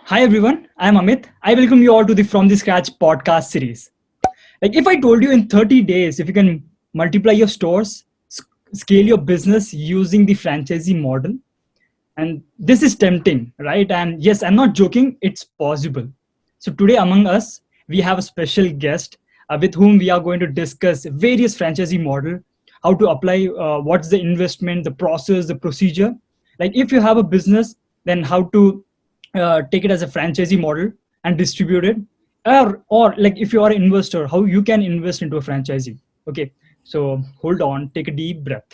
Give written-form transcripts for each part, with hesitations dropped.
Hi everyone, I am Amit. I welcome you all to the From the Scratch podcast series. If I told you in 30 days, if you can multiply your stores, scale your business using the franchisee model, and this is tempting, right? And yes, I'm not joking, it's possible. So today among us, we have a special guest with whom we are going to discuss various franchisee model, how to apply, what's the investment, the process, the procedure. If you have a business, then how to take it as a franchisee model and distribute it, or if you are an investor, how you can invest into a franchisee. Okay, so hold on, take a deep breath.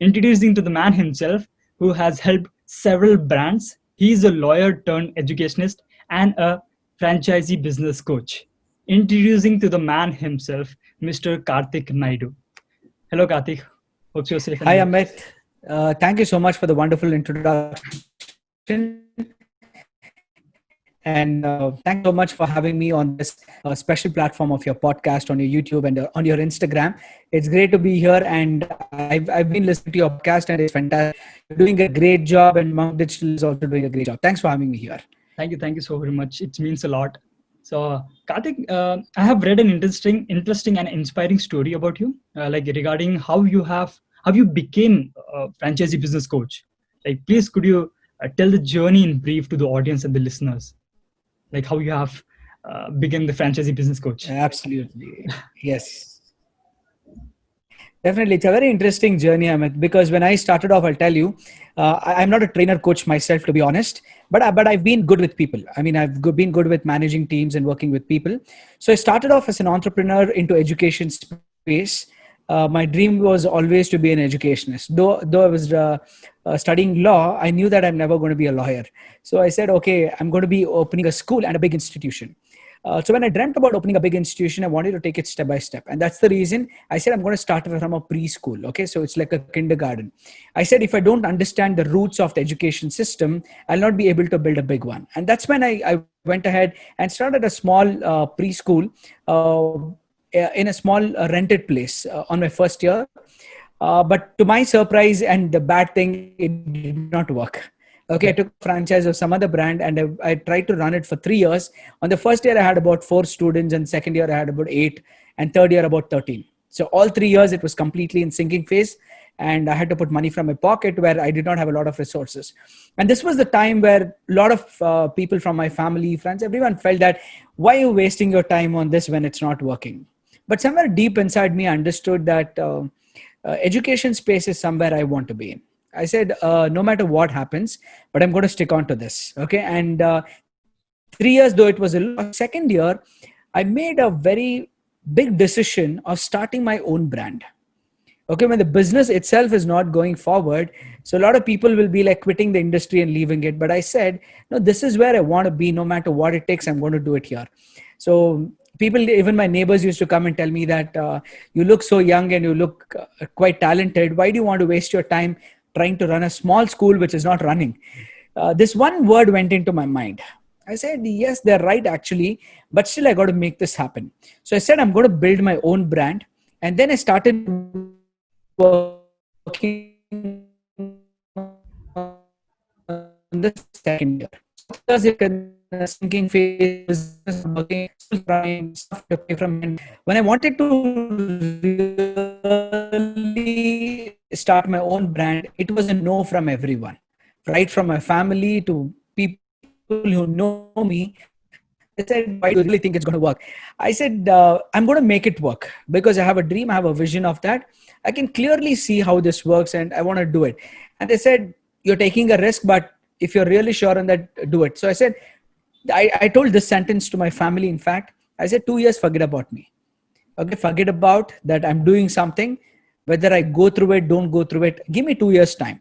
Introducing to the man himself who has helped several brands. He is a lawyer turned educationist and a franchisee business coach. Introducing to the man himself, Mr. Karthik Naidu. Hello, Karthik. Hope you're safe and Hi, well. Amit. Thank you so much for the wonderful introduction. And thank you so much for having me on this special platform of your podcast, on your YouTube, and on your Instagram. It's great to be here. And I've been listening to your podcast, and it's fantastic. You're doing a great job, and Monk Digital is also doing a great job. Thanks for having me here. Thank you so very much. It means a lot. So, Karthik, I have read an interesting and inspiring story about you, regarding how you became a franchisee business coach. Please, could you tell the journey in brief to the audience and the listeners, how you have become the franchisee business coach? Absolutely. Yes. Definitely. It's a very interesting journey, Amit, because when I started off, I'll tell you, I'm not a trainer coach myself, to be honest, but I've been good with people. I mean, been good with managing teams and working with people. So I started off as an entrepreneur into education space. My dream was always to be an educationist. Though I was studying law, I knew that I'm never going to be a lawyer. So I said, okay, I'm going to be opening a school and a big institution. So when I dreamt about opening a big institution, I wanted to take it step by step. And that's the reason I said I'm going to start from a preschool. Okay. So it's like a kindergarten. I said, if I don't understand the roots of the education system, I'll not be able to build a big one. And that's when I went ahead and started a small preschool in a small rented place on my first year. But to my surprise and the bad thing, it did not work. Okay, I took a franchise of some other brand and I tried to run it for 3 years. On the first year, I had about 4 students, and second year, I had about 8, and third year, about 13. So all 3 years, it was completely in sinking phase, and I had to put money from my pocket where I did not have a lot of resources. And this was the time where a lot of people from my family, friends, everyone felt that, why are you wasting your time on this when it's not working? But somewhere deep inside me, I understood that education space is somewhere I want to be in. I said, no matter what happens, but I'm going to stick on to this. Okay. And 3 years, though it was a long, second year, I made a very big decision of starting my own brand. Okay. When the business itself is not going forward, so a lot of people will be like quitting the industry and leaving it. But I said, no, this is where I want to be. No matter what it takes, I'm going to do it here. So people, even my neighbors, used to come and tell me that you look so young and you look quite talented. Why do you want to waste your time trying to run a small school which is not running? This one word went into my mind. I said, yes, they're right actually, but still I got to make this happen. So I said, I'm going to build my own brand. And then I started working on the second year. So all 3 years it was in a sinking phase, business not working, schools not running, stuff to pay from hand. When I wanted to really start my own brand, it was a no from everyone, right from my family to people who know me. They said, why do you really think it's going to work? I said, I'm going to make it work because I have a dream, I have a vision of that. I can clearly see how this works and I want to do it. And they said, you're taking a risk, but if you're really sure on that, do it. So I said, I told this sentence to my family. In fact, I said, 2 years, forget about me. Okay, forget about that I'm doing something. Whether I go through it, don't go through it, give me 2 years time.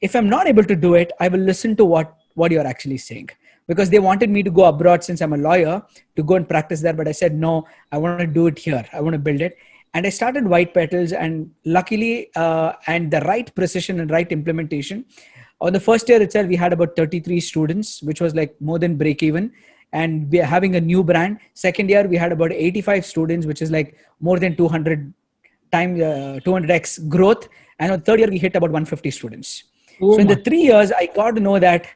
If I'm not able to do it, I will listen to what you're actually saying. Because they wanted me to go abroad since I'm a lawyer to go and practice there. But I said, no, I want to do it here. I want to build it. And I started White Petals, and luckily, and the right precision and right implementation. On the first year itself, we had about 33 students, which was like more than break even. And we are having a new brand. Second year, we had about 85 students, which is like more than 200 times 200x growth. And on the third year, we hit about 150 students. Oh So in my. the 3 years, I got to know that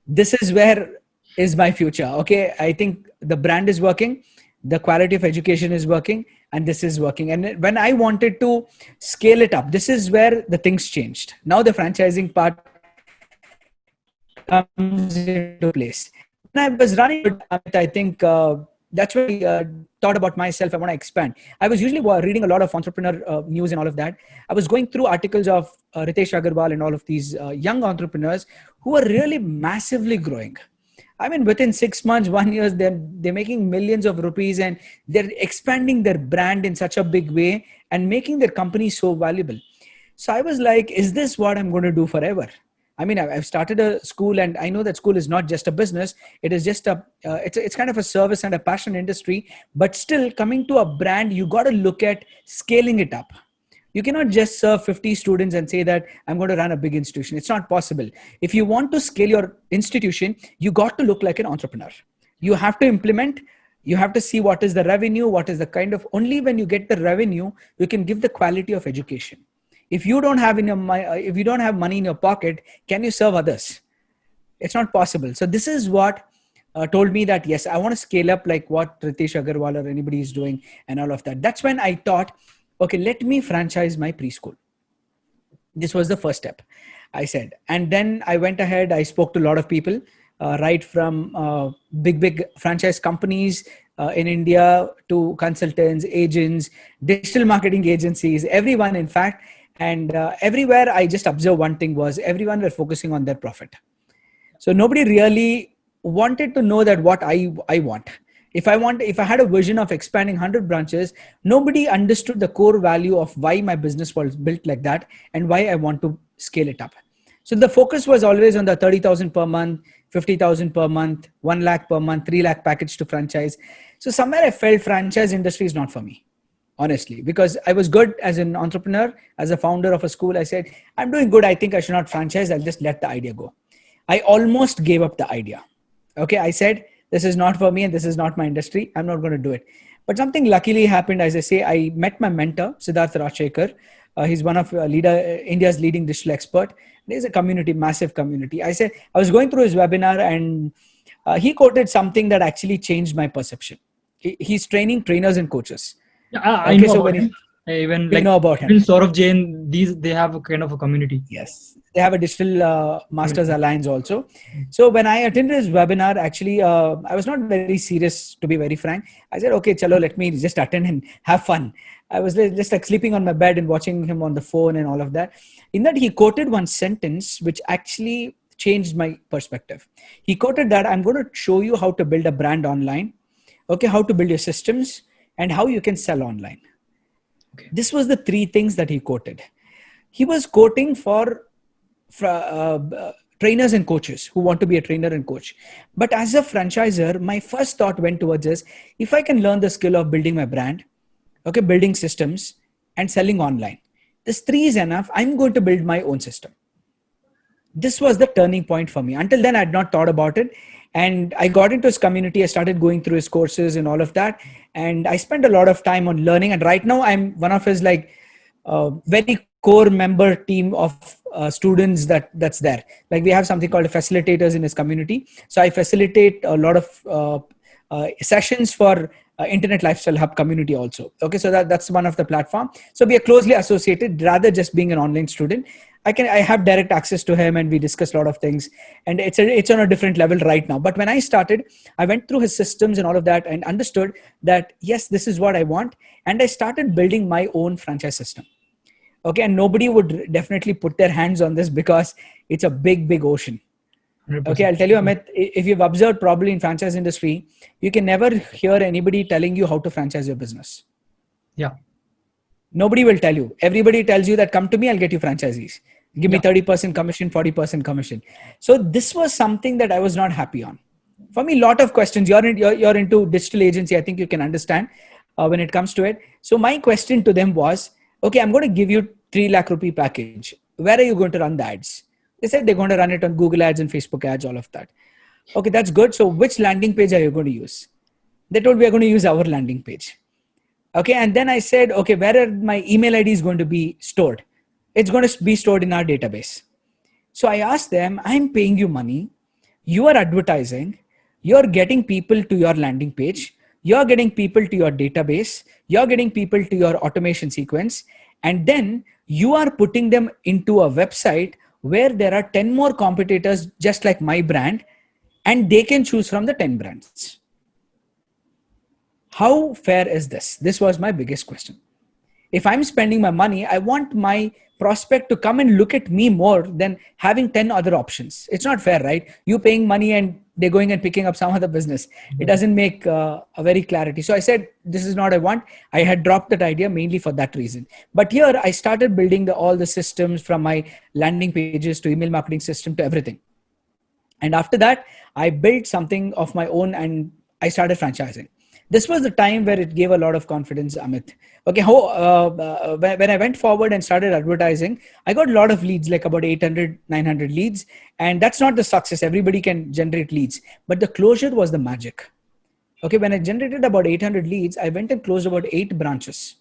this is where is my future. Okay, I think the brand is working, the quality of education is working, and this is working. And when I wanted to scale it up, this is where the things changed. Now the franchising part comes into place. When I was running it good, Amit, I think that's when I thought about myself. I want to expand. I was usually reading a lot of entrepreneur news and all of that. I was going through articles of Ritesh Agarwal and all of these young entrepreneurs who are really massively growing. I mean, within 6 months, 1 year, they're making millions of rupees, and they're expanding their brand in such a big way and making their company so valuable. So I was like, is this what I'm going to do forever? I mean, I've started a school, and I know that school is not just a business. It is just it's kind of a service and a passion industry. But still, coming to a brand, you got to look at scaling it up. You cannot just serve 50 students and say that I'm going to run a big institution. It's not possible. If you want to scale your institution, you got to look like an entrepreneur. You have to implement. You have to see what is the revenue, what is the kind of, only when you get the revenue, you can give the quality of education. If you don't have if you don't have money in your pocket, can you serve others? It's not possible. So this is what told me that, yes, I want to scale up like what Ritesh Agarwal or anybody is doing and all of that. That's when I thought, okay, let me franchise my preschool. This was the first step, I said. And then I went ahead, I spoke to a lot of people, right from big franchise companies in India to consultants, agents, digital marketing agencies, everyone, in fact. And everywhere I just observed one thing was everyone were focusing on their profit. So nobody really wanted to know that what I want. If I had a vision of expanding 100 branches, nobody understood the core value of why my business was built like that and why I want to scale it up. So the focus was always on the 30,000 per month, 50,000 per month, 1 lakh per month, 3 lakh package to franchise. So somewhere I felt franchise industry is not for me, honestly, because I was good as an entrepreneur, as a founder of a school. I said, I'm doing good. I think I should not franchise. I'll just let the idea go. I almost gave up the idea. Okay. I said, this is not for me and this is not my industry. I'm not going to do it. But something luckily happened. As I say, I met my mentor, Siddharth Rajshekar. He's one of India's leading digital expert. There's a community, massive community. I was going through his webinar, and he quoted something that actually changed my perception. He's training trainers and coaches. Yeah, I know about him. Even you know about him. Even Saurav Jain, they have a kind of a community. Yes, they have a digital masters alliance also. So when I attended his webinar, actually, I was not very serious, to be very frank. I said, okay, chalo, let me just attend and have fun. I was just like sleeping on my bed and watching him on the phone and all of that. In that, he quoted one sentence which actually changed my perspective. He quoted that, I'm going to show you how to build a brand online, okay, how to build your systems, and how you can sell online. Okay. This was the 3 things that he quoted. He was quoting for trainers and coaches who want to be a trainer and coach. But as a franchisor, my first thought went towards this: if I can learn the skill of building my brand, okay, building systems and selling online, this 3 is enough. I'm going to build my own system. This was the turning point for me. Until then, I had not thought about it. And I got into his community. I started going through his courses and all of that. And I spent a lot of time on learning. And right now I'm one of his very core member team of students that's there. Like we have something called facilitators in his community. So I facilitate a lot of sessions for Internet Lifestyle Hub community also. Okay, so that's one of the platform. So we are closely associated rather just being an online student. I have direct access to him, and we discuss a lot of things, and it's on a different level right now. But when I started, I went through his systems and all of that and understood that, yes, this is what I want. And I started building my own franchise system. Okay. And nobody would definitely put their hands on this because it's a big ocean. 100%. Okay, I'll tell you, Amit, if you've observed probably in franchise industry, you can never hear anybody telling you how to franchise your business. Yeah. Nobody will tell you. Everybody tells you that come to me, I'll get you franchisees. Give me 30% commission, 40% commission. So this was something that I was not happy on. For me, a lot of questions. You're into digital agency. I think you can understand when it comes to it. So my question to them was, okay, I'm going to give you 3 lakh rupee package. Where are you going to run the ads? They said they're going to run it on Google ads and Facebook ads, all of that. Okay, that's good. So which landing page are you going to use? They told we are going to use our landing page. Okay. And then I said, okay, where are my email ID is going to be stored? It's going to be stored in our database. So I asked them, I'm paying you money. You are advertising. You're getting people to your landing page, you're getting people to your database, you're getting people to your automation sequence, and then you are putting them into a website where there are 10 more competitors just like my brand, and they can choose from the 10 brands. How fair is this? This was my biggest question. If I'm spending my money, I want my prospect to come and look at me more than having 10 other options. It's not fair, right? You paying money and they're going and picking up some other business. It doesn't make a very clarity. So I said, this is not what I want. I had dropped that idea mainly for that reason. But here I started building all the systems, from my landing pages to email marketing system to everything. And after that, I built something of my own and I started franchising. This was the time where it gave a lot of confidence, Amit. Okay, when I went forward and started advertising, I got a lot of leads, like about 800, 900 leads. And that's not the success. Everybody can generate leads. But the closure was the magic. Okay, when I generated about 800 leads, I went and closed about 8 branches.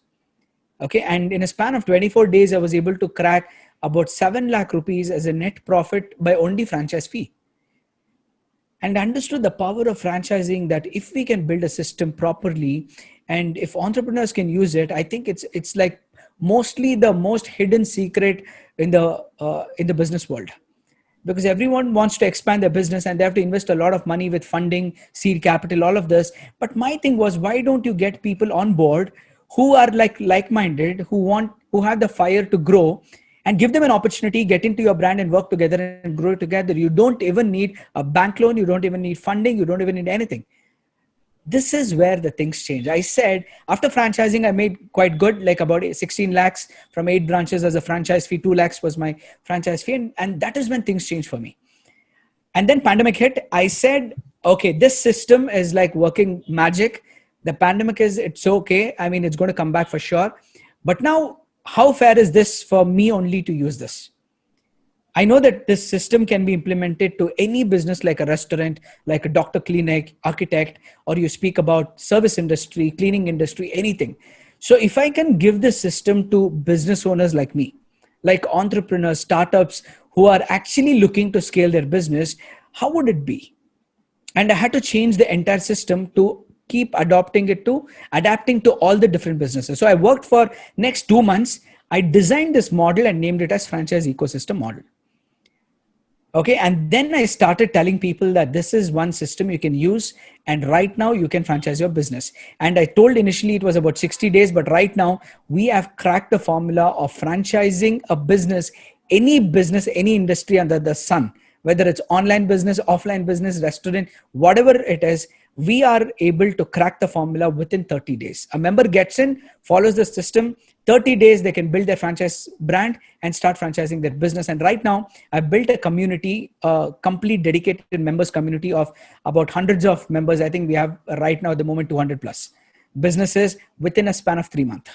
Okay, and in a span of 24 days, I was able to crack about 7 lakh rupees as a net profit by only franchise fee. And understood the power of franchising, that if we can build a system properly and if entrepreneurs can use it, I think it's like mostly the most hidden secret in the business world, because everyone wants to expand their business and they have to invest a lot of money with funding, seed capital, all of this. But my thing was, why don't you get people on board who are like-minded, who have the fire to grow, and give them an opportunity, get into your brand and work together and grow together. You don't even need a bank loan. You don't even need funding. You don't even need anything. This is where the things change. I said, after franchising, I made quite good, like about 16 lakhs from 8 branches as a franchise fee. 2 lakhs was my franchise fee. And that is when things changed for me. And then pandemic hit. I said, okay, this system is like working magic. The pandemic it's okay. I mean, it's going to come back for sure. But now, how fair is this for me only to use this? I know that this system can be implemented to any business, like a restaurant, like a doctor clinic, architect, or you speak about service industry, cleaning industry, anything. So if I can give this system to business owners like me, like entrepreneurs, startups who are actually looking to scale their business, how would it be? And I had to change the entire system to keep adapting to all the different businesses. So I worked for next 2 months. I designed this model and named it as franchise ecosystem model. Okay. And then I started telling people that this is one system you can use. And right now you can franchise your business. And I told initially it was about 60 days, but right now we have cracked the formula of franchising a business, any industry under the sun, whether it's online business, offline business, restaurant, whatever it is. We are able to crack the formula within 30 days. A member gets in, follows the system, 30 days, they can build their franchise brand and start franchising their business. And right now, I've built a community, a complete dedicated members community of about hundreds of members. I think we have right now at the moment 200 plus businesses within a span of 3 months.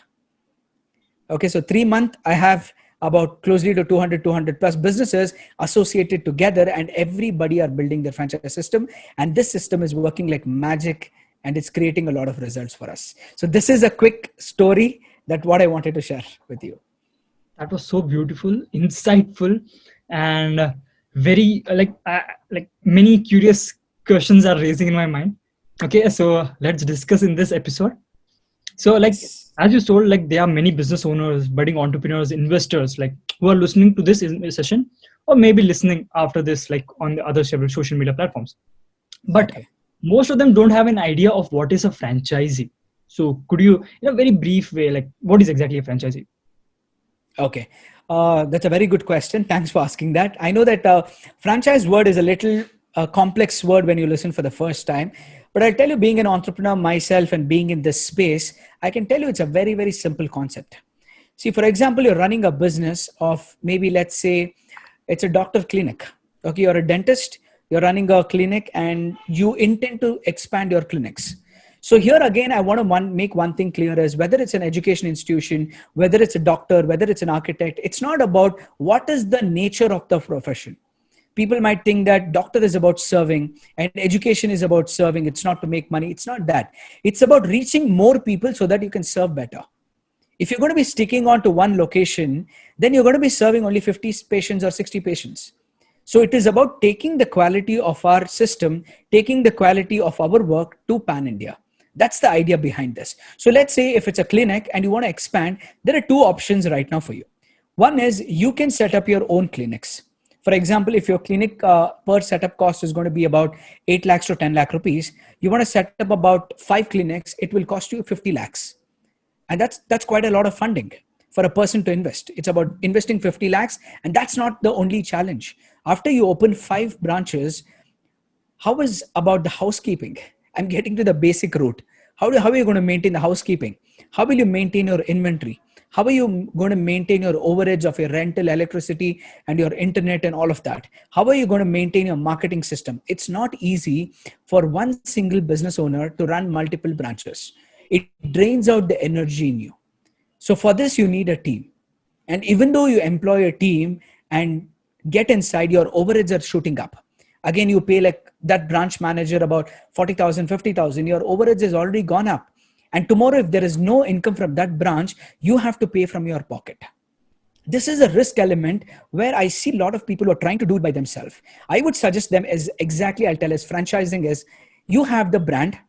Okay, so 3 months, I have about closely to 200 plus businesses associated together, and everybody are building their franchise system. And this system is working like magic, and it's creating a lot of results for us. So this is a quick story that what I wanted to share with you. That was so beautiful, insightful, and very like many curious questions are raising in my mind. Okay, so let's discuss in this episode. So as you told, like there are many business owners, budding entrepreneurs, investors, like who are listening to this session, or maybe listening after this, like on the other several social media platforms. But most of them don't have an idea of what is a franchisee. So could you, in a very brief way, like what is exactly a franchisee? Okay. That's a very good question. Thanks for asking that. I know that franchise word is a little complex word when you listen for the first time. But I'll tell you, being an entrepreneur myself and being in this space, I can tell you it's a very, very simple concept. See, for example, you're running a business of maybe, let's say, it's a doctor clinic. Okay, you're a dentist, you're running a clinic and you intend to expand your clinics. So here again, I want to make one thing clear is whether it's an education institution, whether it's a doctor, whether it's an architect, it's not about what is the nature of the profession. People might think that doctor is about serving and education is about serving. It's not to make money. It's not that. It's about reaching more people so that you can serve better. If you're going to be sticking on to one location, then you're going to be serving only 50 patients or 60 patients. So it is about taking the quality of our system, taking the quality of our work to pan India. That's the idea behind this. So let's say if it's a clinic and you want to expand, there are two options right now for you. One is you can set up your own clinics. For example, if your clinic per setup cost is going to be about 8 lakhs to 10 lakh rupees, you want to set up about 5 clinics, it will cost you 50 lakhs. And that's quite a lot of funding for a person to invest. It's about investing 50 lakhs. And that's not the only challenge. After you open 5 branches, how is about the housekeeping? I'm getting to the basic root. How are you going to maintain the housekeeping? How will you maintain your inventory? How are you going to maintain your overheads of your rental, electricity, and your internet and all of that? How are you going to maintain your marketing system? It's not easy for one single business owner to run multiple branches. It drains out the energy in you. So for this, you need a team. And even though you employ a team and get inside, your overheads are shooting up. Again, you pay like that branch manager about 40,000, 50,000. Your overheads has already gone up. And tomorrow, if there is no income from that branch, you have to pay from your pocket. This is a risk element where I see a lot of people who are trying to do it by themselves. I would suggest them as exactly, I'll tell as franchising is, you have the brand,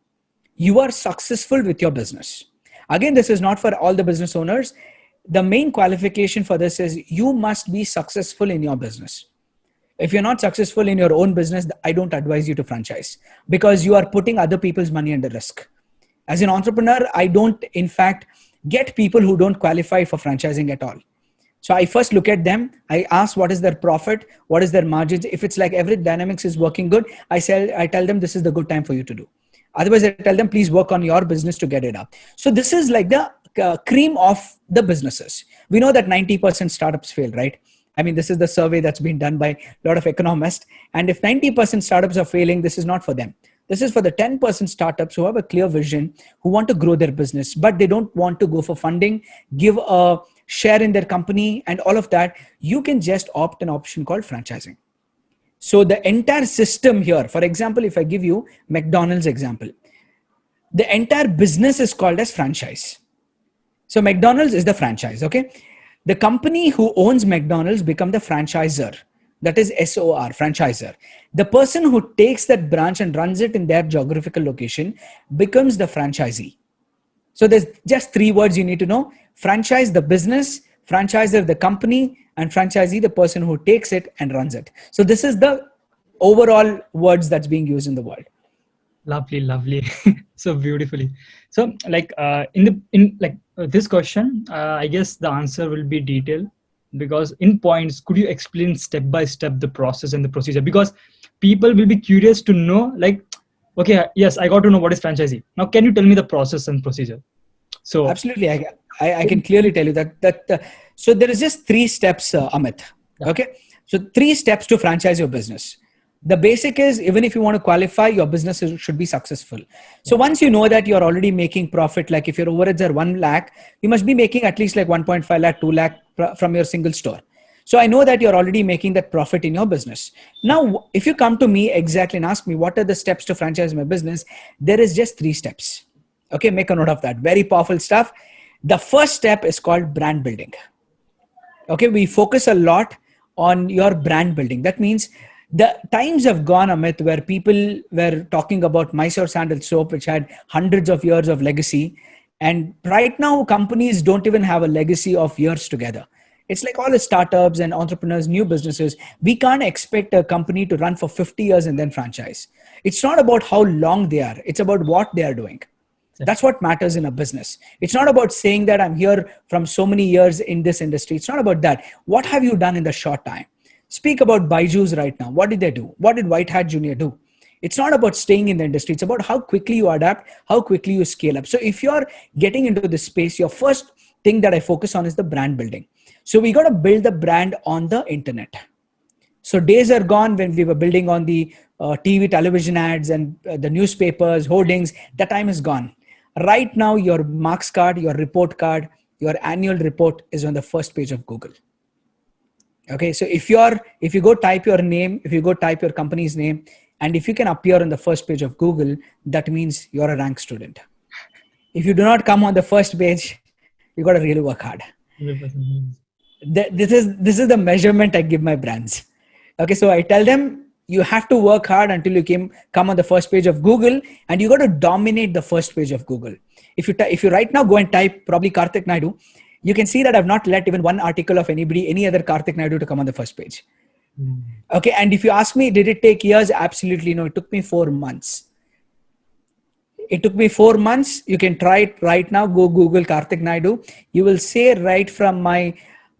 you are successful with your business. Again, this is not for all the business owners. The main qualification for this is you must be successful in your business. If you're not successful in your own business, I don't advise you to franchise because you are putting other people's money under risk. As an entrepreneur, I don't, in fact, get people who don't qualify for franchising at all. So I first look at them. I ask what is their profit, what is their margins. If it's like every dynamics is working good, I tell them this is the good time for you to do. Otherwise, I tell them, please work on your business to get it up. So this is like the cream of the businesses. We know that 90% startups fail, right? I mean, this is the survey that's been done by a lot of economists. And if 90% startups are failing, this is not for them. This is for the 10% startups who have a clear vision, who want to grow their business, but they don't want to go for funding, give a share in their company and all of that. You can just opt an option called franchising. So the entire system here, for example, if I give you McDonald's example, the entire business is called as franchise. So McDonald's is the franchise, okay? The company who owns McDonald's become the franchisor. That is SOR, franchisor. The person who takes that branch and runs it in their geographical location becomes the franchisee. So there's just 3 words you need to know. Franchise, the business, franchisor, the company, and franchisee, the person who takes it and runs it. So this is the overall words that's being used in the world. Lovely. So beautifully. So like this question, I guess the answer will be detailed, because in points, could you explain step by step the process and the procedure? Because people will be curious to know, like, okay, yes, I got to know what is franchisee. Now, can you tell me the process and procedure? So absolutely, I can clearly tell you that. So there is just 3 steps, Amit. Yeah. Okay, so 3 steps to franchise your business. The basic is, even if you want to qualify, your business should be successful. So once you know that you're already making profit, like if your overheads are 1 lakh, you must be making at least like 1.5 lakh, 2 lakh from your single store. So I know that you're already making that profit in your business. Now, if you come to me exactly and ask me, what are the steps to franchise my business? There is just 3 steps. Okay, make a note of that. Very powerful stuff. The first step is called brand building. Okay, we focus a lot on your brand building. That means the times have gone, Amit, where people were talking about Mysore sandal soap, which had hundreds of years of legacy. And right now, companies don't even have a legacy of years together. It's like all the startups and entrepreneurs, new businesses. We can't expect a company to run for 50 years and then franchise. It's not about how long they are. It's about what they are doing. That's what matters in a business. It's not about saying that I'm here from so many years in this industry. It's not about that. What have you done in the short time? Speak about Byju's right now. What did they do? What did White Hat Junior do? It's not about staying in the industry. It's about how quickly you adapt, how quickly you scale up. So if you're getting into this space, your first thing that I focus on is the brand building. So we got to build the brand on the internet. So days are gone when we were building on the TV, television ads and the newspapers, hoardings. That time is gone. Right now, your marks card, your report card, your annual report is on the first page of Google. Okay, so if you go type your name, if you go type your company's name, and if you can appear on the first page of Google, that means you're a rank student. If you do not come on the first page, you got to really work hard. 100%. This is the measurement I give my brands. Okay, so I tell them you have to work hard until you come on the first page of Google, and you got to dominate the first page of Google. If you right now go and type probably Karthik Naidu, you can see that I've not let even one article of any other Karthik Naidu to come on the first page. Okay, and if you ask me, did it take years? Absolutely no. It took me 4 months. It took me 4 months. You can try it right now. Go Google Karthik Naidu. You will say right from my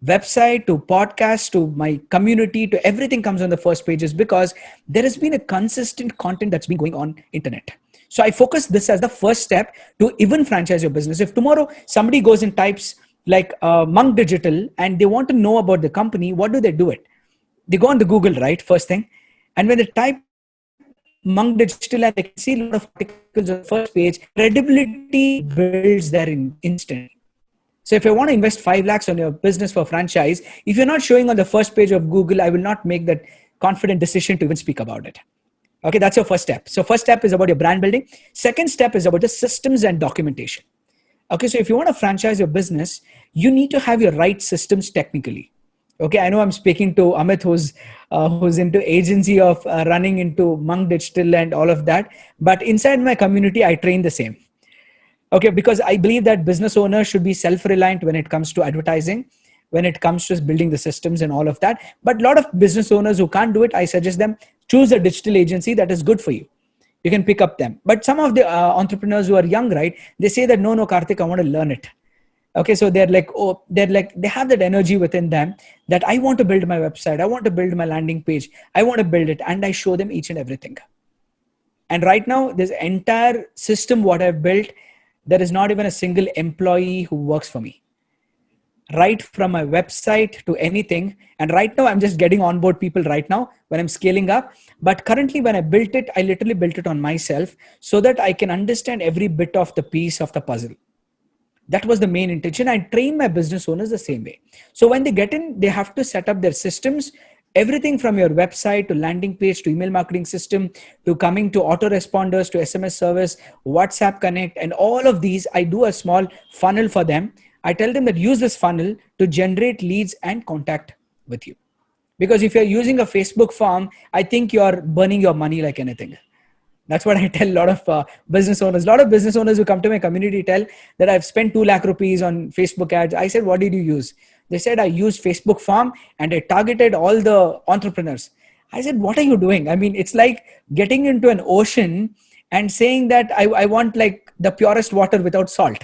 website to podcast to my community to everything comes on the first pages, because there has been a consistent content that's been going on internet. So I focus this as the first step to even franchise your business. If tomorrow somebody goes and types like Monk Digital and they want to know about the company, what do it? They go on the Google, right? First thing. And when they type Monk Digital and they can see a lot of articles on the first page, credibility builds there instantly. So if I want to invest 5 lakhs on your business for franchise, if you're not showing on the first page of Google, I will not make that confident decision to even speak about it. Okay, that's your first step. So first step is about your brand building. Second step is about the systems and documentation. Okay, so if you want to franchise your business, you need to have your right systems technically. Okay, I know I'm speaking to Amit, who's into agency of running into Monk Digital and all of that. But inside my community, I train the same. Okay, because I believe that business owners should be self-reliant when it comes to advertising, when it comes to building the systems and all of that. But a lot of business owners who can't do it, I suggest them choose a digital agency that is good for you. You can pick up them. But some of the entrepreneurs who are young, right? They say that, no, Karthik, I want to learn it. Okay, so they have that energy within them that I want to build my website. I want to build my landing page. I want to build it. And I show them each and everything. And right now, this entire system, what I've built, there is not even a single employee who works for me. Right from my website to anything. And right now, I'm just getting on board people right now when I'm scaling up. But currently, when I built it, I literally built it on myself so that I can understand every bit of the piece of the puzzle. That was the main intention. I train my business owners the same way. So when they get in, they have to set up their systems, everything from your website to landing page to email marketing system to coming to autoresponders to SMS service, WhatsApp Connect, and all of these. I do a small funnel for them. I tell them that use this funnel to generate leads and contact with you. Because if you're using a Facebook form, I think you're burning your money like anything. That's what I tell a lot of business owners. A lot of business owners who come to my community tell that I've spent 2 lakh rupees on Facebook ads. I said, what did you use? They said, I used Facebook Farm and I targeted all the entrepreneurs. I said, what are you doing? I mean, it's like getting into an ocean and saying that I want like the purest water without salt.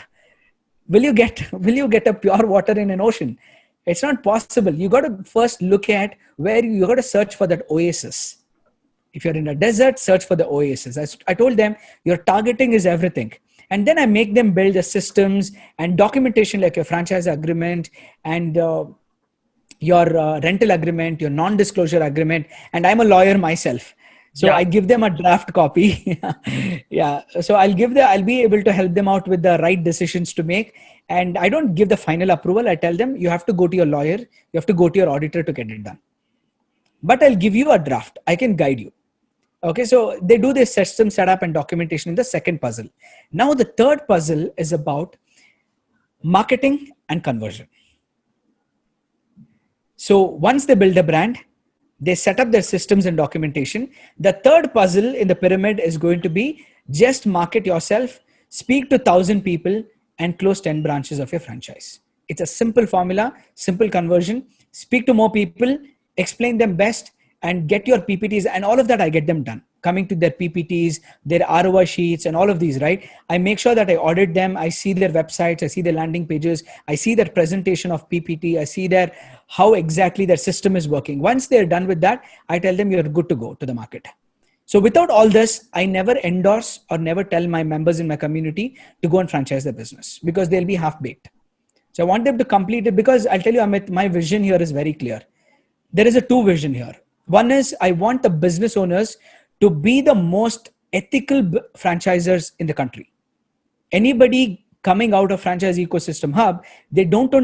Will you get a pure water in an ocean? It's not possible. You got to first look at where you got to search for that oasis. If you're in a desert, search for the oasis. I told them your targeting is everything. And then I make them build the systems and documentation like your franchise agreement and your rental agreement, your non-disclosure agreement. And I'm a lawyer myself. So I give them a draft copy. Yeah. So I'll be able to help them out with the right decisions to make. And I don't give the final approval. I tell them you have to go to your lawyer. You have to go to your auditor to get it done. But I'll give you a draft. I can guide you. Okay, so they do this system setup and documentation in the second puzzle. Now the third puzzle is about marketing and conversion. So once they build a brand, they set up their systems and documentation. The third puzzle in the pyramid is going to be just market yourself, speak to 1,000 people and close 10 branches of your franchise. It's a simple formula, simple conversion. Speak to more people, explain them best, and get your PPTs, and all of that I get them done. Coming to their PPTs, their ROI sheets, and all of these, right? I make sure that I audit them. I see their websites, I see their landing pages, I see their presentation of PPT, I see how exactly their system is working. Once they're done with that, I tell them you're good to go to the market. So without all this, I never endorse or never tell my members in my community to go and franchise their business because they'll be half-baked. So I want them to complete it because I'll tell you, Amit, my vision here is very clear. There is a two vision here. One is I want the business owners to be the most ethical franchisers in the country. Anybody coming out of Franchise Ecosystem Hub, they're not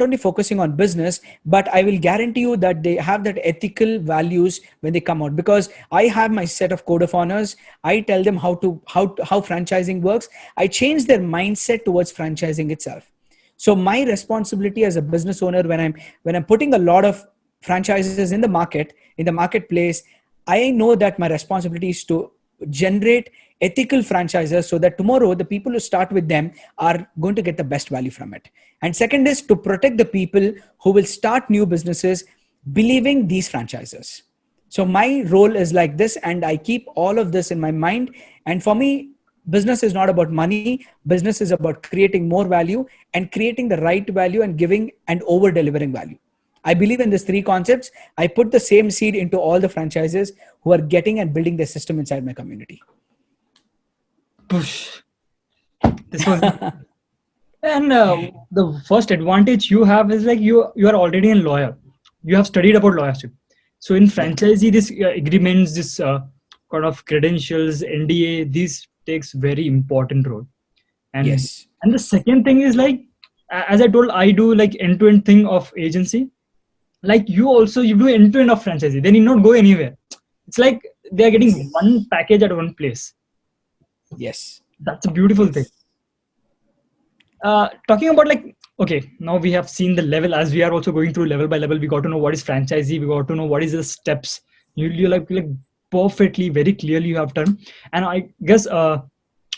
only focusing on business, but I will guarantee you that they have that ethical values when they come out, because I have my set of code of honors. I tell them how franchising works. I change their mindset towards franchising itself. So my responsibility as a business owner when I'm putting a lot of franchises in the market in the marketplace, I know that my responsibility is to generate ethical franchisers so that tomorrow the people who start with them are going to get the best value from it. And second is to protect the people who will start new businesses believing these franchisers. So my role is like this, and I keep all of this in my mind. And for me, business is not about money. Business is about creating more value and creating the right value and giving and over delivering value. I believe in these three concepts. I put the same seed into all the franchises who are getting and building their system inside my community. Push. This was, and the first advantage you have is like you are already a lawyer. You have studied about lawyership. So in franchisee, this agreements, this kind of credentials, NDA, these takes very important role. And Yes. and the second thing is like, as I told, I do like end-to-end thing of agency. Like you do end-to-end of franchisee. They need not go anywhere. It's like they are getting one package at one place. Yes. That's a beautiful thing. Talking about like, okay, now we have seen the level. As we are also going through level by level, we got to know what is franchisee, we got to know what is the steps. You like perfectly, very clearly you have done. And I guess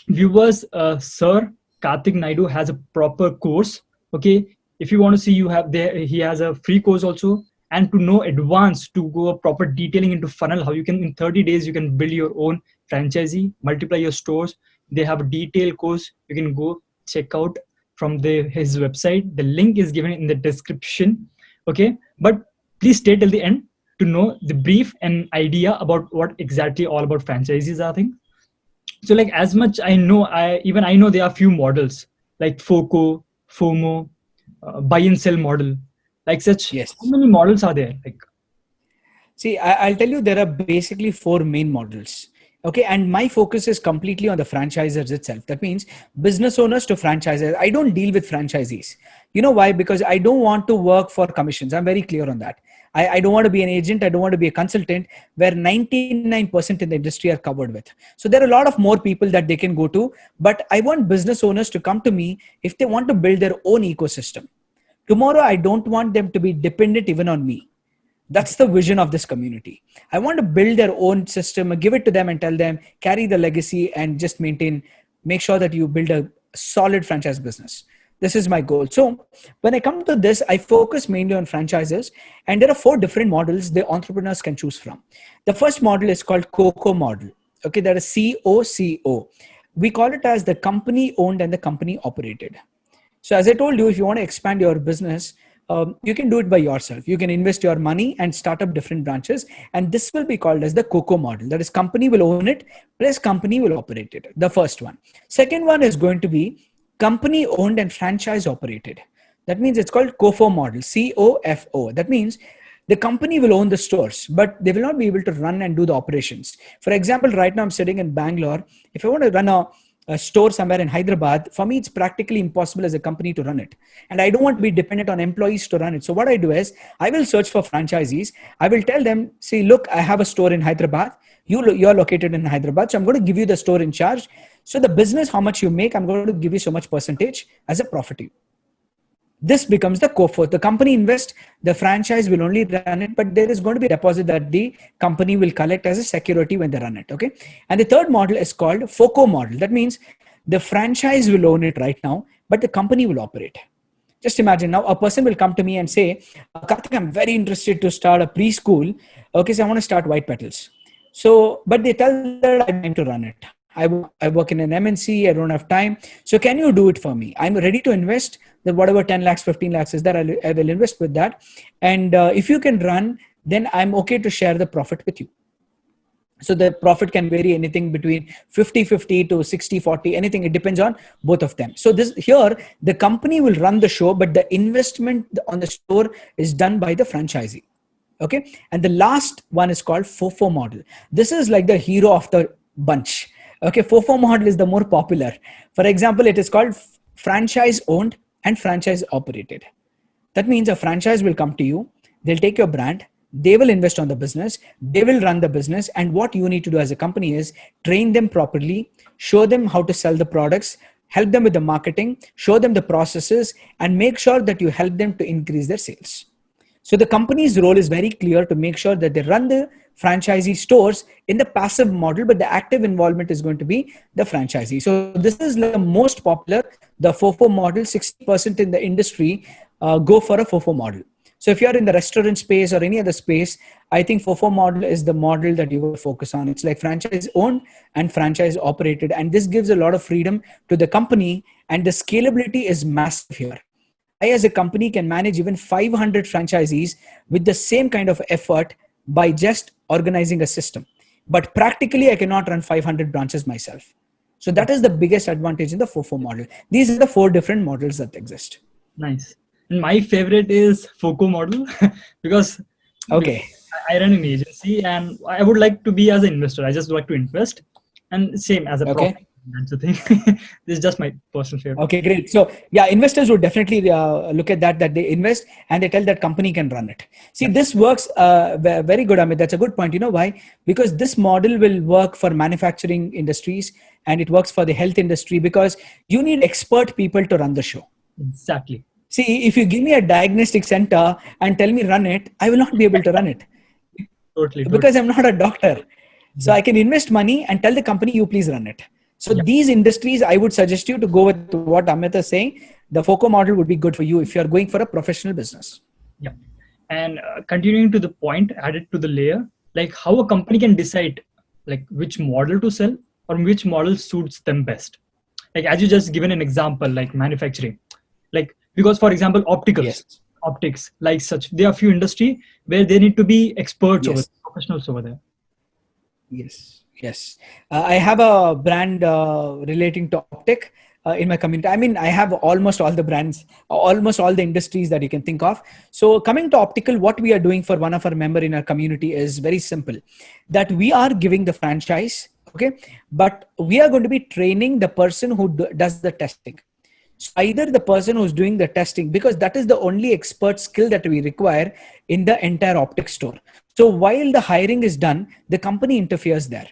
viewers, Sir Karthik Naidu has a proper course. Okay, if you want to see, you have there, he has a free course also. And to know advanced, to go a proper detailing into funnel, how you can in 30 days you can build your own franchisee, multiply your stores. They have a detailed course. You can go check out from his website. The link is given in the description. Okay, but please stay till the end to know the brief and idea about what exactly all about franchises are things. So like, as much I know, I know there are few models like FOCO, FOMO, buy and sell model, like such. Yes. How many models are there? Like, See, I'll tell you, there are basically four main models. Okay. And my focus is completely on the franchisers itself. That means business owners to franchisers. I don't deal with franchisees. You know why? Because I don't want to work for commissions. I'm very clear on that. I don't want to be an agent. I don't want to be a consultant where 99% in the industry are covered with. So there are a lot of more people that they can go to, but I want business owners to come to me if they want to build their own ecosystem. Tomorrow, I don't want them to be dependent even on me. That's the vision of this community. I want to build their own system, give it to them and tell them, carry the legacy and just make sure that you build a solid franchise business. This is my goal. So when I come to this, I focus mainly on franchises, and there are four different models the entrepreneurs can choose from. The first model is called COCO model. Okay, that is COCO. We call it as the company owned and the company operated. So as I told you, if you want to expand your business, you can do it by yourself. You can invest your money and start up different branches. And this will be called as the COCO model. That is, company will own it, plus company will operate it. The first one. Second one is going to be company owned and franchise operated. That means it's called COFO model, COFO. That means the company will own the stores, but they will not be able to run and do the operations. For example, right now I'm sitting in Bangalore. If I want to run a store somewhere in Hyderabad, for me, it's practically impossible as a company to run it. And I don't want to be dependent on employees to run it. So what I do is I will search for franchisees. I will tell them, see, look, I have a store in Hyderabad. You're located in Hyderabad. So I'm going to give you the store in charge. So the business, how much you make, I'm going to give you so much percentage as a profit. This becomes the COFO. The company invests, the franchise will only run it, but there is going to be a deposit that the company will collect as a security when they run it. Okay. And the third model is called FOCO model. That means the franchise will own it right now, but the company will operate. Just imagine now a person will come to me and say, Karthik, I'm very interested to start a preschool. Okay, so I want to start White Petals. So, but they tell that I have time to run it. I work in an MNC, I don't have time. So can you do it for me? I'm ready to invest the whatever 10 lakhs, 15 lakhs is that I will invest with that. And if you can run, then I'm okay to share the profit with you. So the profit can vary anything between 50-50 to 60-40, anything. It depends on both of them. So here, the company will run the show, but the investment on the store is done by the franchisee. Okay. And the last one is called FOFO model. This is like the hero of the bunch. Okay. FOFO model is the more popular. For example, it is called franchise owned and franchise operated. That means a franchise will come to you. They'll take your brand. They will invest on the business. They will run the business. And what you need to do as a company is train them properly, show them how to sell the products, help them with the marketing, show them the processes, and make sure that you help them to increase their sales. So the company's role is very clear to make sure that they run the franchisee stores in the passive model, but the active involvement is going to be the franchisee. So this is the most popular, the FOFO model. 60% in the industry go for a FOFO model. So if you're in the restaurant space or any other space, I think FOFO model is the model that you will focus on. It's like franchise owned and franchise operated. And this gives a lot of freedom to the company, and the scalability is massive here. I, as a company, can manage even 500 franchisees with the same kind of effort by just organizing a system. But practically, I cannot run 500 branches myself. So that is the biggest advantage in the FOFO model. These are the 4 different models that exist. Nice. And my favorite is FOCO model because Okay. I run an agency and I would like to be as an investor. I just like to invest, and same as a Okay. profit. That's the thing. This is just my personal favorite. Okay, great. So yeah, investors would definitely look at that they invest and they tell that company can run it. See, this works very good, Amit. That's a good point. You know why? Because this model will work for manufacturing industries and it works for the health industry, because you need expert people to run the show. Exactly. See, if you give me a diagnostic center and tell me run it, I will not be able to run it Totally. because I'm not a doctor. So I can invest money and tell the company, you please run it. So these industries, I would suggest you to go with what Amit is saying. The FOCO model would be good for you if you're going for a professional business. Yeah. And continuing to the point, added to the layer, like how a company can decide like which model to sell or which model suits them best. Like as you just given an example, like manufacturing, like because for example, optics, like such, there are few industry where they need to be experts over professionals over there. Yes. I have a brand relating to optic in my community. I mean, I have almost all the brands, almost all the industries that you can think of. So coming to optical, what we are doing for one of our member in our community is very simple, that we are giving the franchise. Okay. But we are going to be training the person who does the testing. So either the person who's doing the testing, because that is the only expert skill that we require in the entire optic store. So while the hiring is done, the company interferes there.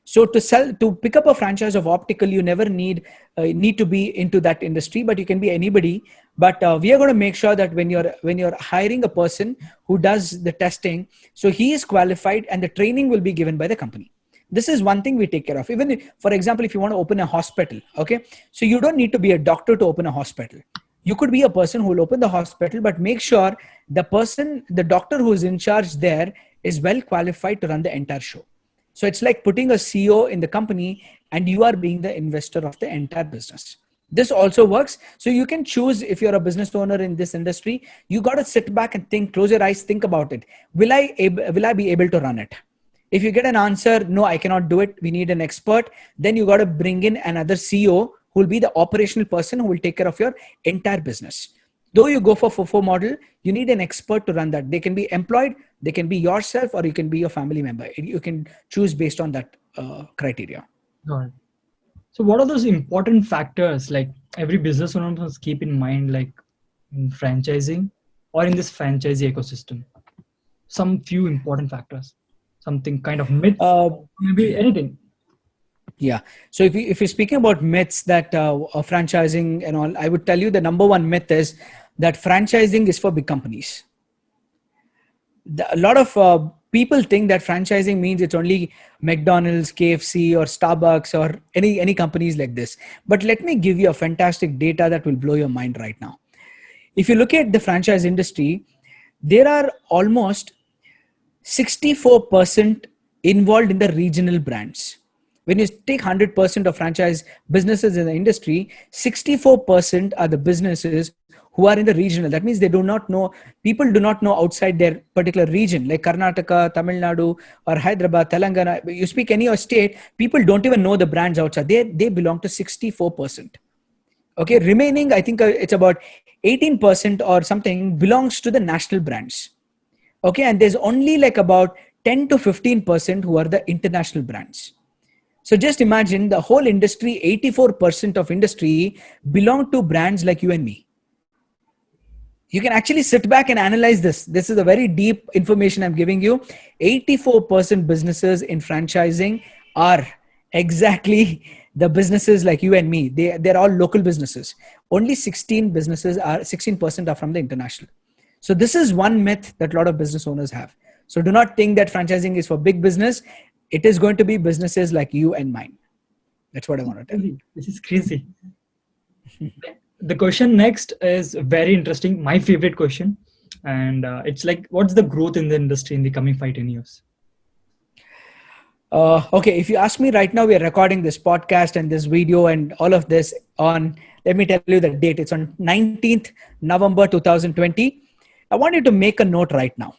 So to pick up a franchise of optical, you never need to be into that industry, but you can be anybody. But we are going to make sure that when you're hiring a person who does the testing, so he is qualified and the training will be given by the company. This is one thing we take care of. Even for example, if you want to open a hospital, okay, so you don't need to be a doctor to open a hospital. You could be a person who will open the hospital, but make sure the doctor who is in charge there is well qualified to run the entire show. So it's like putting a CEO in the company and you are being the investor of the entire business. This also works. So you can choose, if you're a business owner in this industry, you got to sit back and think, close your eyes, think about it. Will I be able to run it? If you get an answer, no, I cannot do it, we need an expert, then you got to bring in another CEO who will be the operational person who will take care of your entire business. Though you go for FOFO model, you need an expert to run that. They can be employed, they can be yourself, or you can be your family member. You can choose based on that criteria. Got it. So what are those important factors like every business owner must keep in mind, like in franchising or in this franchisee ecosystem? Some few important factors, something kind of myth, maybe anything. Yeah. So if you're speaking about myths that franchising and all, I would tell you the number one myth is that franchising is for big companies. A lot of people think that franchising means it's only McDonald's, KFC, or Starbucks, or any companies like this. But let me give you a fantastic data that will blow your mind right now. If you look at the franchise industry, there are almost 64% involved in the regional brands. When you take 100% of franchise businesses in the industry, 64% are the businesses who are in the regional. That means people do not know outside their particular region, like Karnataka, Tamil Nadu, or Hyderabad, Telangana. You speak any state, people don't even know the brands outside. They belong to 64%. Okay, remaining, I think it's about 18% or something belongs to the national brands. Okay, and there's only like about 10 to 15% who are the international brands. So just imagine the whole industry, 84% of industry belong to brands like you and me. You can actually sit back and analyze this. This is a very deep information I'm giving you. 84% businesses in franchising are exactly the businesses like you and me. They're all local businesses. Only 16% are from the international. So this is one myth that a lot of business owners have. So do not think that franchising is for big business. It is going to be businesses like you and mine. That's what I want to tell. Crazy. This is crazy. The question next is very interesting. My favorite question, and it's like, what's the growth in the industry in the coming 5-10 years? Okay, if you ask me right now, we are recording this podcast and this video and all of this on, let me tell you the date. It's on 19th November 2020. I want you to make a note right now.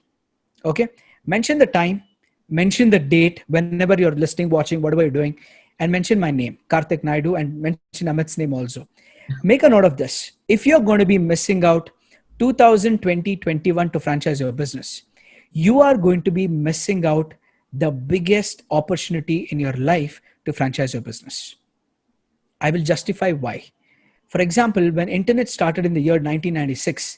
Okay, mention the time, mention the date whenever you're listening, watching, whatever you're doing, and mention my name, Karthik Naidu, and mention Amit's name also. Make a note of this. If you're going to be missing out 2020-21 to franchise your business, you are going to be missing out the biggest opportunity in your life to franchise your business. I will justify why. For example, when internet started in the year 1996,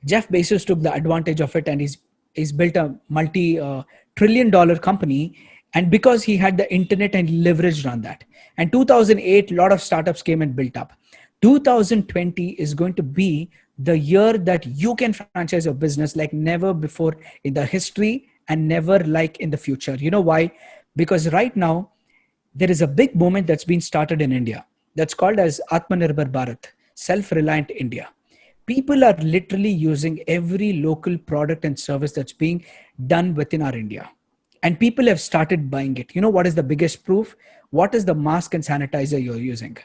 Jeff Bezos took the advantage of it, and he's built a multi-trillion dollar company. And because he had the internet and leveraged on that. And 2008, a lot of startups came and built up. 2020 is going to be the year that you can franchise your business like never before in the history and never like in the future. You know why? Because right now, there is a big movement that's been started in India that's called as Atmanirbhar Bharat, self-reliant India. People are literally using every local product and service that's being done within our India. And people have started buying it. You know what is the biggest proof? What is the mask and sanitizer you're using?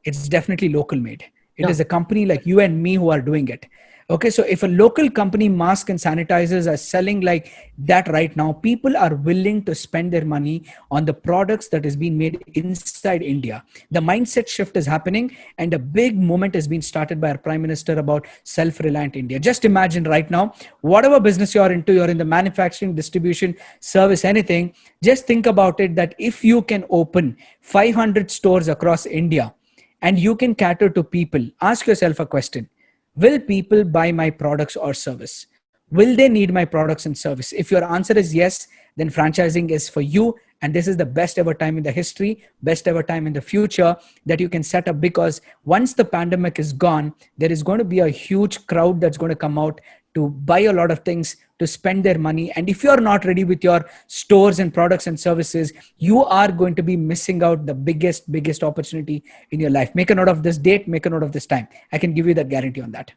It's definitely local made. It is a company like you and me who are doing it. Okay, so if a local company, mask and sanitizers are selling like that right now, people are willing to spend their money on the products that is being made inside India. The mindset shift is happening, and a big movement has been started by our Prime Minister about self-reliant India. Just imagine right now, whatever business you're into, you're in the manufacturing, distribution, service, anything, just think about it that if you can open 500 stores across India and you can cater to people, ask yourself a question. Will people buy my products or service? Will they need my products and service? If your answer is yes, then franchising is for you. And this is the best ever time in the history, best ever time in the future that you can set up, because once the pandemic is gone, there is going to be a huge crowd that's going to come out to buy a lot of things, to spend their money. And if you're not ready with your stores and products and services, you are going to be missing out the biggest opportunity in your life. Make a note of this date, make a note of this time. I can give you that guarantee on that.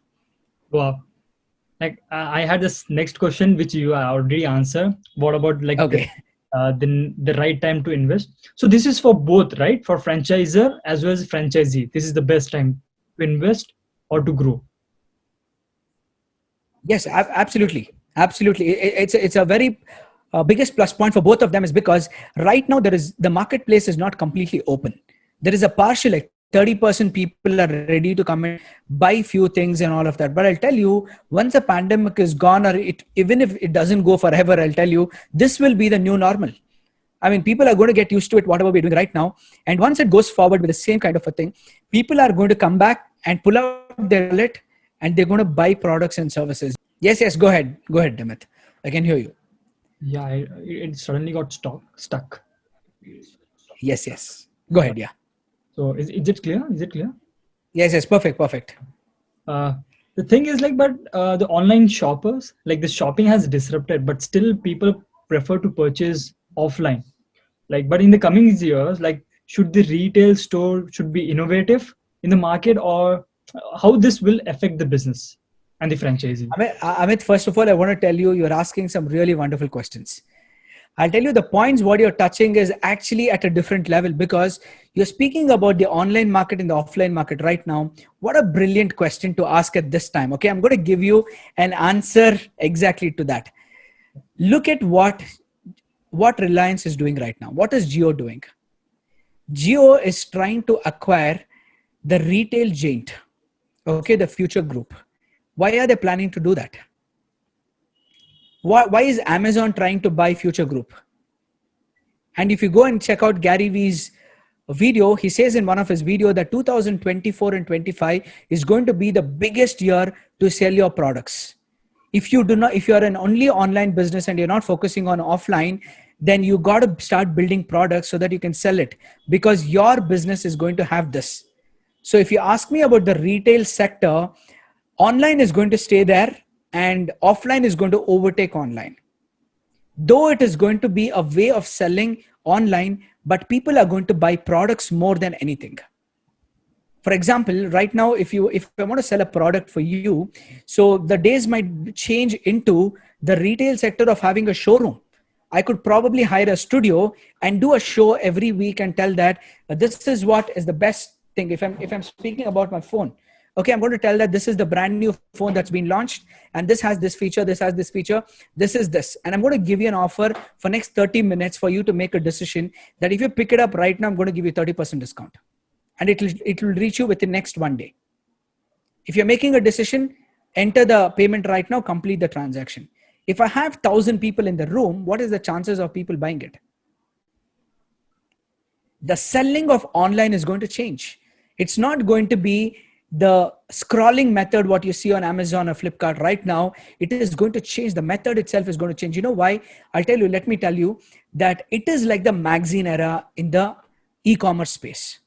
Wow. Like I had this next question, which you already answered. What about like the right time to invest? So this is for both, right? For franchisor as well as franchisee. This is the best time to invest or to grow. Yes, absolutely. Absolutely. It's a very biggest plus point for both of them is because right now the marketplace is not completely open. There is a partial, like 30% people are ready to come and buy few things and all of that. But I'll tell you, once the pandemic is gone, or even if it doesn't go forever, I'll tell you, this will be the new normal. I mean, people are going to get used to it, whatever we're doing right now. And once it goes forward with the same kind of a thing, people are going to come back and pull out their wallet and they're going to buy products and services. Yes, go ahead, Amit. I can hear you. Yeah, it suddenly got stuck. Yes. Go ahead, yeah. So is it clear? Is it clear? Yes, perfect. The thing is like, but the online shoppers, like the shopping has disrupted, but still people prefer to purchase offline. Like, but in the coming years, like, should the retail store should be innovative in the market, or how this will affect the business and the franchising? Amit, first of all, I want to tell you, you're asking some really wonderful questions. I'll tell you the points what you're touching is actually at a different level, because you're speaking about the online market and the offline market right now. What a brilliant question to ask at this time. Okay, I'm going to give you an answer exactly to that. Look at what Reliance is doing right now. What is Jio doing? Jio is trying to acquire the retail giant, okay, the Future Group. Why are they planning to do that? Why is Amazon trying to buy Future Group? And if you go and check out Gary Vee's video, he says in one of his videos that 2024 and 25 is going to be the biggest year to sell your products. If you're an only online business and you're not focusing on offline, then you got to start building products so that you can sell it, because your business is going to have this. So if you ask me about the retail sector, online is going to stay there. and offline is going to overtake online. Though it is going to be a way of selling online, but people are going to buy products more than anything. For example, right now, if I want to sell a product for you, so the days might change into the retail sector of having a showroom. I could probably hire a studio and do a show every week and tell that this is what is the best thing. If I'm speaking about my phone, okay, I'm going to tell that this is the brand new phone that's been launched, and this has this feature, this has this feature, this is this, and I'm going to give you an offer for next 30 minutes for you to make a decision that if you pick it up right now, I'm going to give you 30% discount, and it will reach you within next one day. If you're making a decision, enter the payment right now, complete the transaction. If I have 1,000 people in the room, what is the chances of people buying it? The selling of online is going to change. It's not going to be the scrolling method, what you see on Amazon or Flipkart right now. It is going to change. The method itself is going to change. You know why? Let me tell you that it is like the magazine era in the e-commerce space.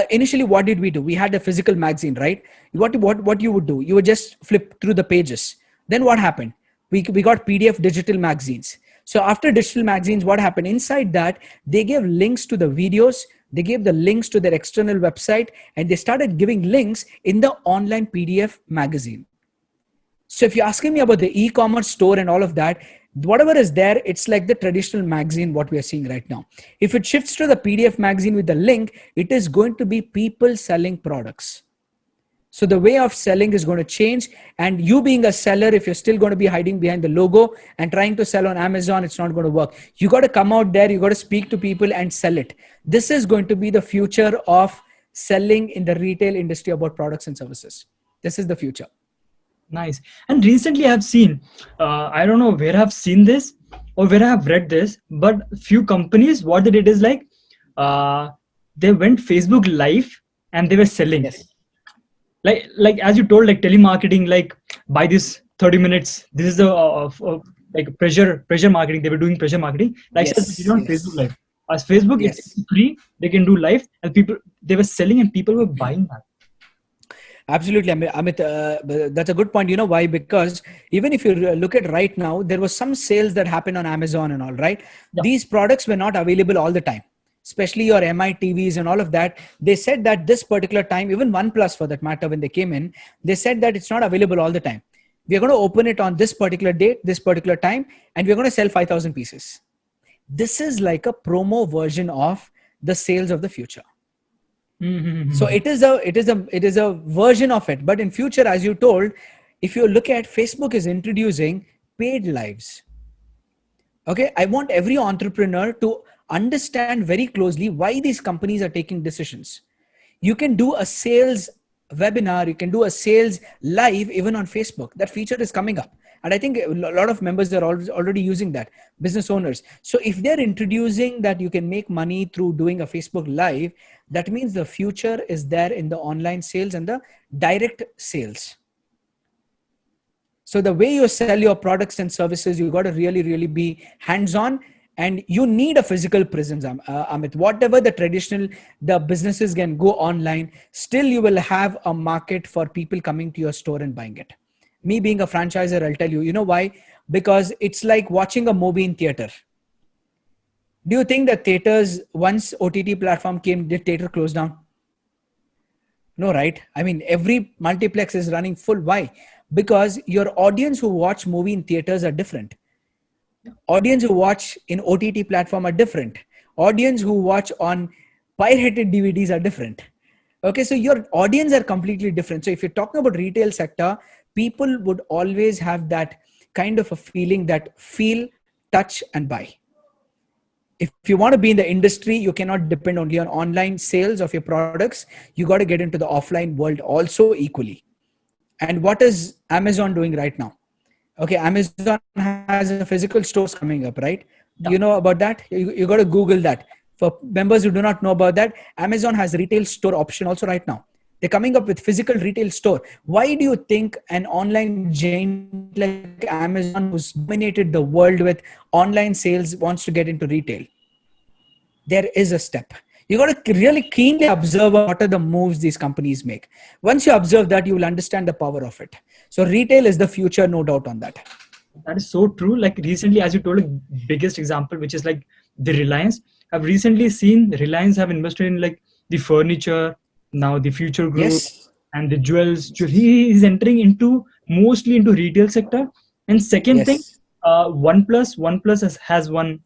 Initially, what did we do? We had a physical magazine, right? What you would do? You would just flip through the pages. Then what happened? We got PDF digital magazines. So after digital magazines, what happened? Inside that, they gave links to the videos, they gave the links to their external website, and they started giving links in the online PDF magazine. So if you're asking me about the e-commerce store and all of that, whatever is there, it's like the traditional magazine, what we are seeing right now. If it shifts to the PDF magazine with the link, it is going to be people selling products. So the way of selling is going to change, and you being a seller, if you're still going to be hiding behind the logo and trying to sell on Amazon, it's not going to work. You got to come out there, you got to speak to people and sell it. This is going to be the future of selling in the retail industry about products and services. This is the future. Nice. And recently I've seen, I don't know where I've seen this or where I've read this, but few companies, what they did is like, they went Facebook live and they were selling. Yes. Like as you told, like telemarketing, like by this 30 minutes, this is the like pressure marketing. They were doing pressure marketing. Like Yes, did on yes. Facebook live. As Facebook, Yes. it's free. They can do live, and people they were selling, and people were buying that. Absolutely, Amit. That's a good point. You know why? Because even if you look at right now, there was some sales that happened on Amazon and all, right? Yeah. These products were not available all the time, especially your MI TVs and all of that. They said that this particular time, even OnePlus for that matter, when they came in, they said that it's not available all the time. We're going to open it on this particular date, this particular time, and we're going to sell 5,000 pieces. This is like a promo version of the sales of the future. So it is a version of it. But in future, as you told, if you look at Facebook is introducing paid lives. Okay, I want every entrepreneur to understand very closely why these companies are taking decisions. You can do a sales webinar, you can do a sales live even on Facebook. That feature is coming up. And I think a lot of members are already using that, business owners. So if they're introducing that you can make money through doing a Facebook live, that means the future is there in the online sales and the direct sales. So the way you sell your products and services, you got to really, really be hands-on, and you need a physical presence, Amit. Whatever the businesses can go online, still you will have a market for people coming to your store and buying it. Me being a franchisor, I'll tell you, you know why? Because it's like watching a movie in theater. Do you think that theaters, once OTT platform came, did theater close down? No, right? I mean, every multiplex is running full. Why? Because your audience who watch movie in theaters are different. Audience who watch in OTT platform are different. Audience who watch on pirated DVDs are different. Okay, so your audience are completely different. So if you're talking about retail sector, people would always have that kind of a feeling that feel, touch, and buy. If you want to be in the industry, you cannot depend only on online sales of your products. You got to get into the offline world also equally. And what is Amazon doing right now? Okay, Amazon has a physical stores coming up, right? You know about that? You got to Google that. For members who do not know about that, Amazon has retail store option also right now. They're coming up with physical retail store. Why do you think an online giant like Amazon, who's dominated the world with online sales, wants to get into retail? There is a step. You got to really keenly observe what are the moves these companies make. Once you observe that, you will understand the power of it. So retail is the future, no doubt on that. That is so true. Like recently, as you told, a biggest example, which is like the Reliance. I've recently seen Reliance have invested in like the furniture, now the Future Group, Yes. and the jewels. He is entering into mostly into retail sector. And second thing, Yes. OnePlus has one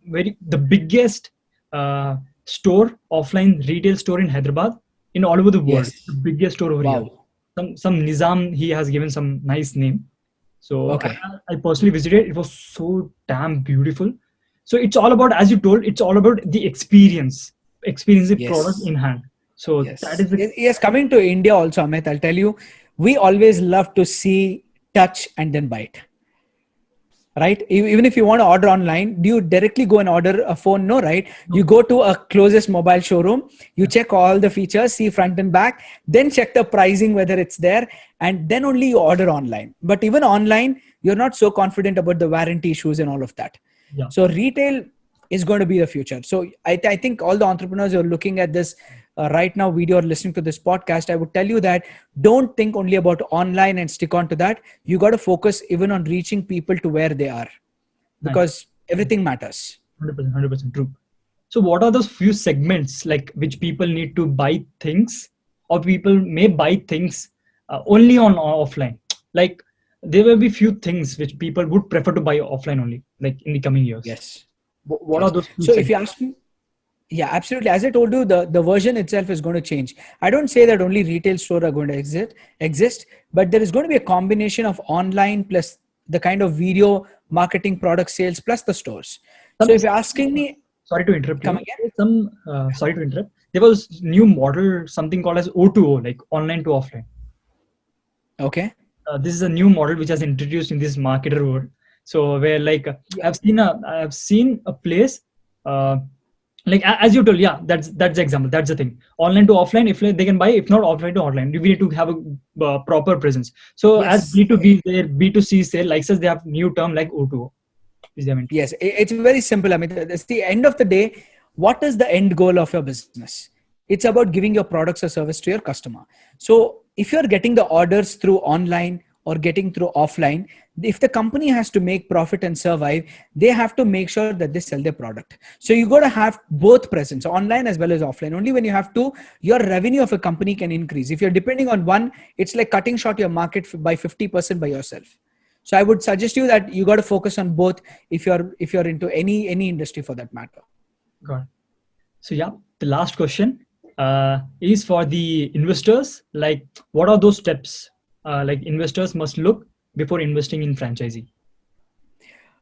very the biggest uh, store, offline retail store in Hyderabad, in all over the world. The Yes. biggest store over here. Wow. Some Nizam, he has given some nice name. So Okay. I personally visited. It was so damn beautiful. So it's all about, as you told, it's all about the experience the product Yes. in hand. So that Yes. is the Yes. Coming to India also, Amit, I'll tell you, we always love to see, touch, and then buy it. Right? Even if you want to order online, do you directly go and order a phone? No, right? You no, go to a closest mobile showroom, you check all the features, see front and back, then check the pricing, whether it's there, and then only you order online. But even online, you're not so confident about the warranty issues and all of that. yeah, So retail is going to be the future. So I think all the entrepreneurs who are looking at this right now video or listening to this podcast, I would tell you that don't think only about online and stick on to that. You got to focus even on reaching people to where they are, nice, because everything matters. 100% true. So what are those few segments like which people need to buy things, or people may buy things only on offline? Like there will be few things which people would prefer to buy offline only, like in the coming years. Yes. What are Yes. those few So if you segments? ask me, yeah, absolutely. As I told you, the version itself is going to change. I don't say that only retail store are going to exist, but there is going to be a combination of online plus the kind of video marketing, product sales plus the stores. So Some, if you're asking me, sorry to interrupt come you. again. Some sorry to interrupt. There was new model, something called as O2O, like online to offline. Okay. This is a new model which has introduced in this marketer world. So where like Yeah. I've seen a place, uh, like as you told, yeah, that's the example. That's the thing. Online to offline, if like, they can buy, if not offline to online, we need to have a proper presence. So as Yes. B2B is there, B2C is there, like such they have new term like O2O. Is there meant? Yes, it's very simple. I mean, it's the end of the day. What is the end goal of your business? It's about giving your products or service to your customer. So if you're getting the orders through online or getting through offline, if the company has to make profit and survive, they have to make sure that they sell their product. So you got to have both presence, online as well as offline. Only when you have to, your revenue of a company can increase. If you're depending on one, it's like cutting short your market by 50% by yourself. So I would suggest you that you got to focus on both if you're into any industry for that matter. Got it. So yeah, the last question is for the investors. Like, what are those steps like investors must look before investing in franchisee?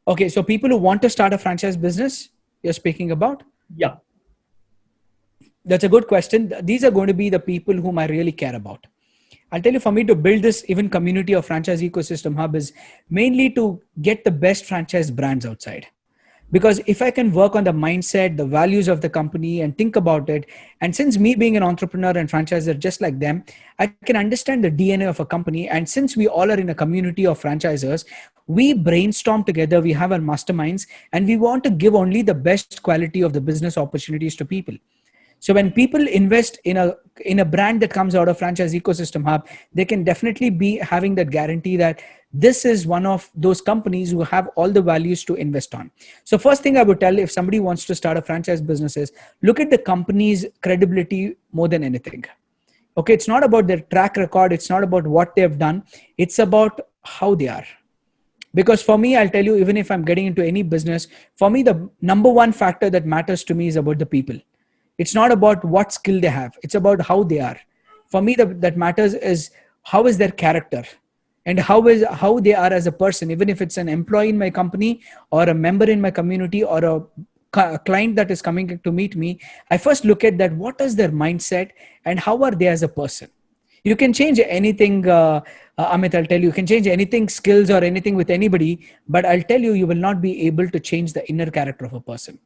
Okay, so people who want to start a franchise business, you're speaking about? Yeah, That's a good question. These are going to be the people whom I really care about. I'll tell you, for me to build this even community of franchise ecosystem hub is mainly to get the best franchise brands outside. Because if I can work on the mindset, the values of the company and think about it, and since me being an entrepreneur and franchisor just like them, I can understand the DNA of a company. And since we all are in a community of franchisors, we brainstorm together, we have our masterminds, and we want to give only the best quality of the business opportunities to people. So when people invest in a brand that comes out of franchise ecosystem hub, they can definitely be having that guarantee that this is one of those companies who have all the values to invest on. So first thing I would tell, if somebody wants to start a franchise business, is look at the company's credibility more than anything. Okay, it's not about their track record, it's not about what they've done, it's about how they are. Because for me, I'll tell you, even if I'm getting into any business, for me, the number one factor that matters to me is about the people. It's not about what skill they have, it's about how they are. For me, that matters is how is their character and how they are as a person. Even if it's an employee in my company or a member in my community or a client that is coming to meet me, I first look at that, what is their mindset and how are they as a person. You can change anything, Amit. I'll tell you, you can change anything, skills or anything with anybody, but I'll tell you, you will not be able to change the inner character of a person.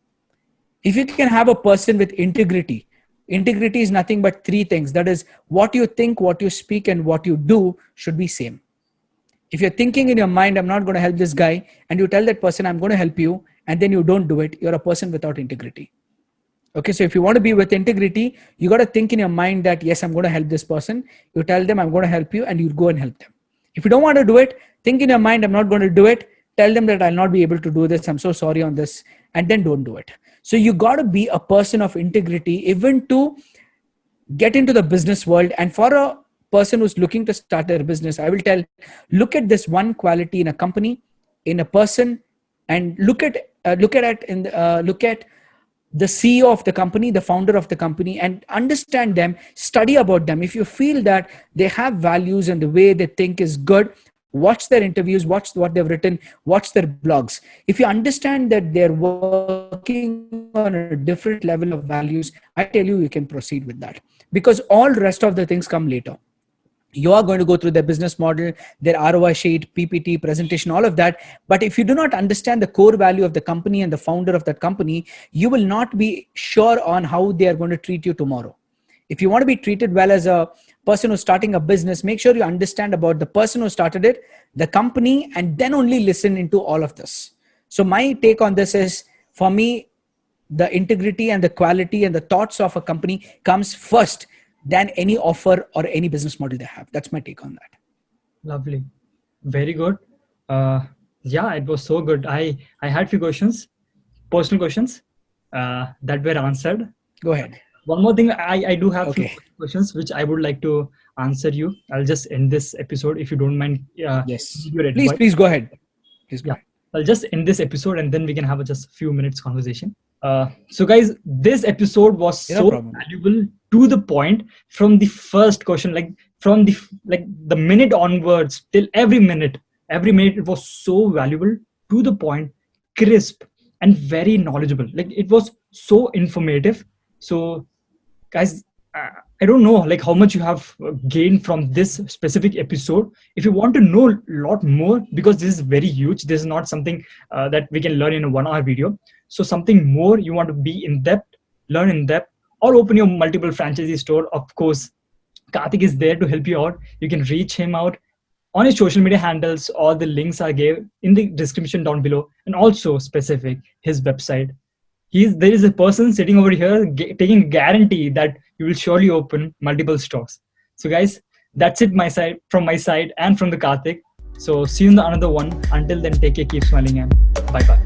If you can have a person with integrity, integrity is nothing but three things. That is, what you think, what you speak, and what you do should be same. If you're thinking in your mind, I'm not going to help this guy, and you tell that person, I'm going to help you, and then you don't do it, you're a person without integrity. Okay, so if you want to be with integrity, you got to think in your mind that, yes, I'm going to help this person. You tell them, I'm going to help you, and you go and help them. If you don't want to do it, think in your mind, I'm not going to do it. Tell them that I'll not be able to do this. I'm so sorry on this. And then don't do it. So you got to be a person of integrity, even to get into the business world. And for a person who's looking to start their business, I will tell, look at this one quality in a company, in a person, and look at the CEO of the company, the founder of the company, and understand them, study about them. If you feel that they have values and the way they think is good, watch their interviews, watch what they've written, watch their blogs. If you understand that they're working on a different level of values, I tell you, you can proceed with that, because all rest of the things come later. You are going to go through their business model, their ROI sheet, PPT, presentation, all of that. But if you do not understand the core value of the company and the founder of that company, you will not be sure on how they are going to treat you tomorrow. If you want to be treated well as a person who's starting a business, make sure you understand about the person who started it, the company, and then only listen into all of this. So my take on this is, for me, the integrity and the quality and the thoughts of a company comes first than any offer or any business model they have. That's my take on that. Lovely. Very good. Yeah, it was so good. I had few questions, personal questions, that were answered. Go ahead. One more thing, I do have Okay. few questions which I would like to answer you. I'll just end this episode if you don't mind. Yes. Your advice. Please go ahead. Please go Yeah, ahead. I'll just end this episode and then we can have a just few minutes conversation. So guys, this episode was No so problem. valuable, to the point, from the first question, like from the minute onwards till every minute it was so valuable, to the point, crisp, and very knowledgeable. Like it was so informative. So guys, I don't know like how much you have gained from this specific episode. If you want to know a lot more, because this is very huge, this is not something that we can learn in a 1 hour video. So something more, you want to be in depth, learn in depth, or open your multiple franchisee store. Of course, Karthik is there to help you out. You can reach him out on his social media handles. All the links are gave in the description down below, and also specific his website. There is a person sitting over here taking guarantee that you will surely open multiple stores. So guys, that's it from my side and from the Karthik. So see you in the another one. Until then, take care, keep smiling, and bye bye.